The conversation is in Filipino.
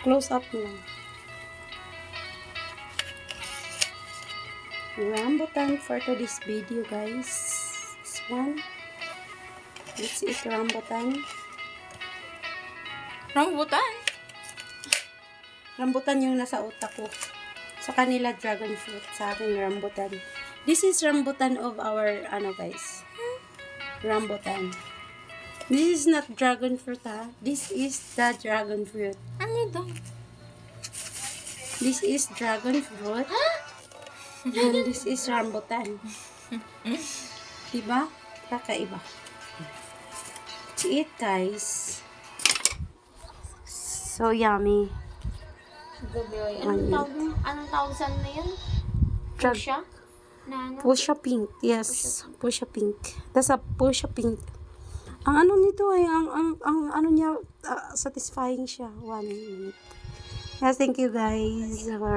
Close up lang. Rambutan for today's video, guys. This one. Let's eat rambutan. Rambutan? Rambutan yung nasa utak ko. Sa kanila, dragon fruit. Sa akin, rambutan. This is rambutan of our, guys. Rambutan. This is not dragon fruit, ha. This is the dragon fruit. Ano daw? This is dragon fruit. And this is rambutan. Diba? Kakaiba. Let's eat, guys. So yummy. Gabi. Anong tawag saan na yun? Drag- Pusha? Na ano? Pusha pink. Yes. Pusha pink. That's a pusha pink. Ang ano nito ay, ang ano niya, satisfying siya. 1 minute. Yes, thank you guys.